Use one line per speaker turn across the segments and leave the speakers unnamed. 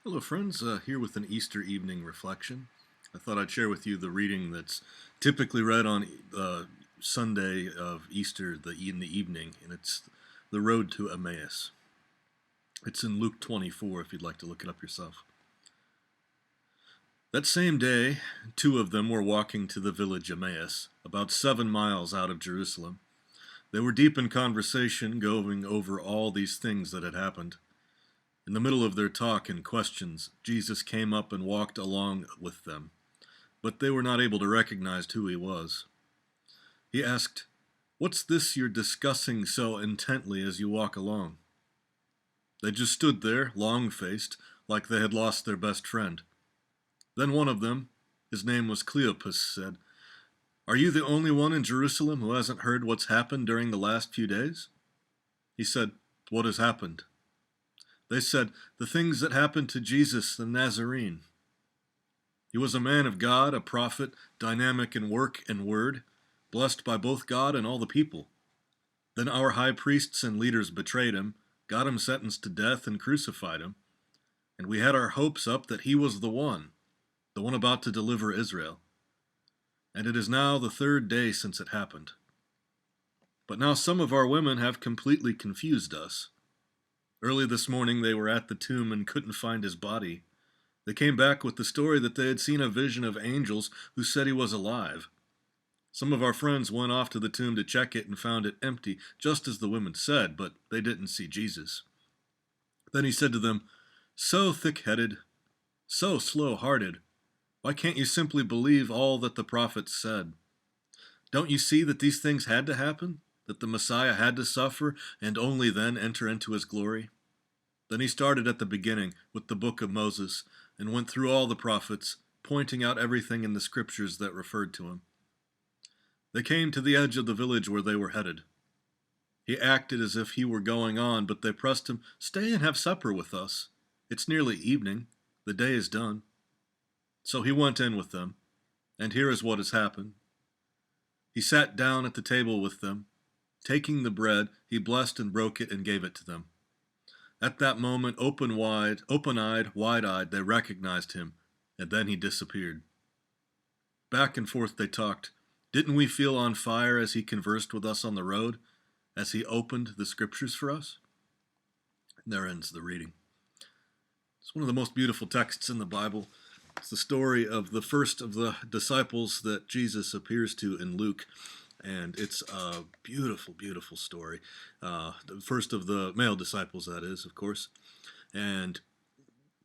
Hello, friends. Here with an Easter evening reflection. I thought I'd share with you the reading that's typically read on Sunday of Easter in the evening, and it's the road to Emmaus. It's in Luke 24, if you'd like to look it up yourself. That same day, two of them were walking to the village Emmaus, about 7 miles out of Jerusalem. They were deep in conversation, going over all these things that had happened. In the middle of their talk and questions, Jesus came up and walked along with them, but they were not able to recognize who he was. He asked, "What's this you're discussing so intently as you walk along?" They just stood there, long-faced, like they had lost their best friend. Then one of them, his name was Cleopas, said, "Are you the only one in Jerusalem who hasn't heard what's happened during the last few days?" He said, "What has happened?" They said, "The things that happened to Jesus the Nazarene. He was a man of God, a prophet, dynamic in work and word, blessed by both God and all the people. Then our high priests and leaders betrayed him, got him sentenced to death, and crucified him. And we had our hopes up that he was the one about to deliver Israel. And it is now the third day since it happened. But now some of our women have completely confused us. Early this morning they were at the tomb and couldn't find his body. They came back with the story that they had seen a vision of angels who said he was alive. Some of our friends went off to the tomb to check it and found it empty, just as the women said, but they didn't see Jesus." Then he said to them, "So thick-headed, so slow-hearted, why can't you simply believe all that the prophets said? Don't you see that these things had to happen, that the Messiah had to suffer and only then enter into his glory?" Then he started at the beginning with the book of Moses and went through all the prophets, pointing out everything in the scriptures that referred to him. They came to the edge of the village where they were headed. He acted as if he were going on, but they pressed him, "Stay and have supper with us. It's nearly evening. The day is done." So he went in with them, and here is what has happened. He sat down at the table with them. Taking the bread, he blessed and broke it and gave it to them. At that moment, open-eyed, wide-eyed, they recognized him, and then he disappeared. Back and forth they talked. Didn't we feel on fire as he conversed with us on the road, as he opened the scriptures for us? And there ends the reading. It's one of the most beautiful texts in the Bible. It's the story of the first of the disciples that Jesus appears to in Luke. And it's a beautiful, beautiful story. The first of the male disciples, that is, of course. And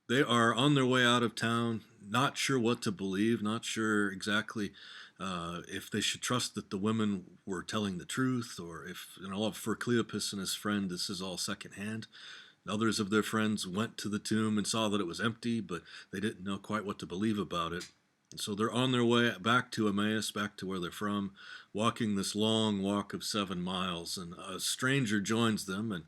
they are on their way out of town, not sure what to believe, not sure exactly if they should trust that the women were telling the truth, or if, for Cleopas and his friend, this is all secondhand. Others of their friends went to the tomb and saw that it was empty, but they didn't know quite what to believe about it. And so they're on their way back to Emmaus, back to where they're from, walking this long walk of 7 miles, and a stranger joins them, and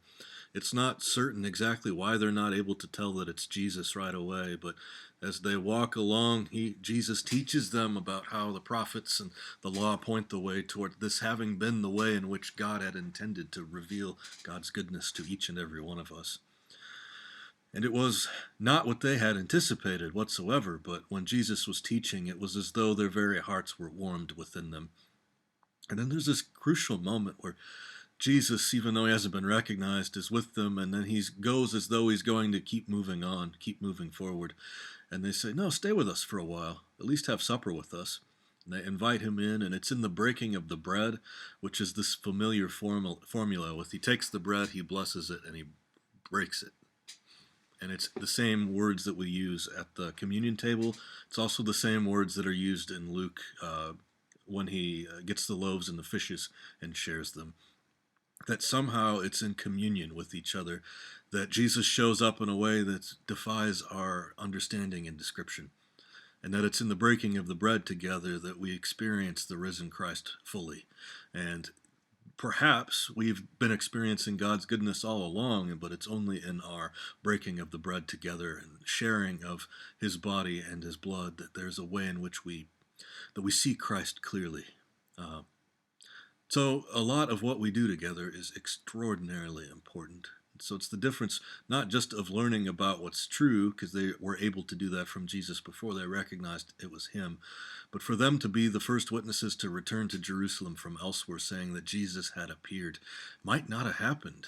it's not certain exactly why they're not able to tell that it's Jesus right away, but as they walk along, Jesus teaches them about how the prophets and the law point the way toward this having been the way in which God had intended to reveal God's goodness to each and every one of us. And it was not what they had anticipated whatsoever, but when Jesus was teaching, it was as though their very hearts were warmed within them. And then there's this crucial moment where Jesus, even though he hasn't been recognized, is with them, and then he goes as though he's going to keep moving on, keep moving forward. And they say, "No, stay with us for a while, at least have supper with us." And they invite him in, and it's in the breaking of the bread, which is this familiar formula with he takes the bread, he blesses it, and he breaks it. And it's the same words that we use at the communion table. It's also the same words that are used in Luke when he gets the loaves and the fishes and shares them. That somehow it's in communion with each other, that Jesus shows up in a way that defies our understanding and description, and that it's in the breaking of the bread together that we experience the risen Christ fully. And perhaps we've been experiencing God's goodness all along, but it's only in our breaking of the bread together and sharing of his body and his blood that there's a way in which we see Christ clearly. So a lot of what we do together is extraordinarily important. So it's the difference not just of learning about what's true, because they were able to do that from Jesus before they recognized it was him, but for them to be the first witnesses to return to Jerusalem from elsewhere saying that Jesus had appeared might not have happened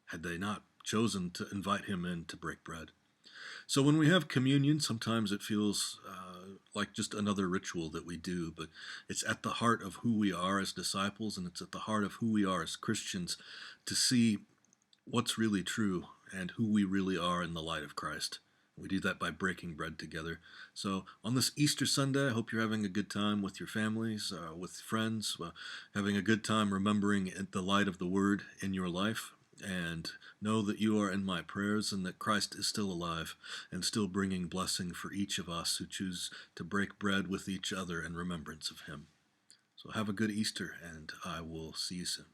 had they not chosen to invite him in to break bread. So when we have communion, sometimes it feels like just another ritual that we do, but it's at the heart of who we are as disciples, and it's at the heart of who we are as Christians to see what's really true and who we really are in the light of Christ. We do that by breaking bread together. So on this Easter Sunday, I hope you're having a good time with your families, with friends, having a good time remembering the light of the Word in your life. And know that you are in my prayers and that Christ is still alive and still bringing blessing for each of us who choose to break bread with each other in remembrance of him. So have a good Easter, and I will see you soon.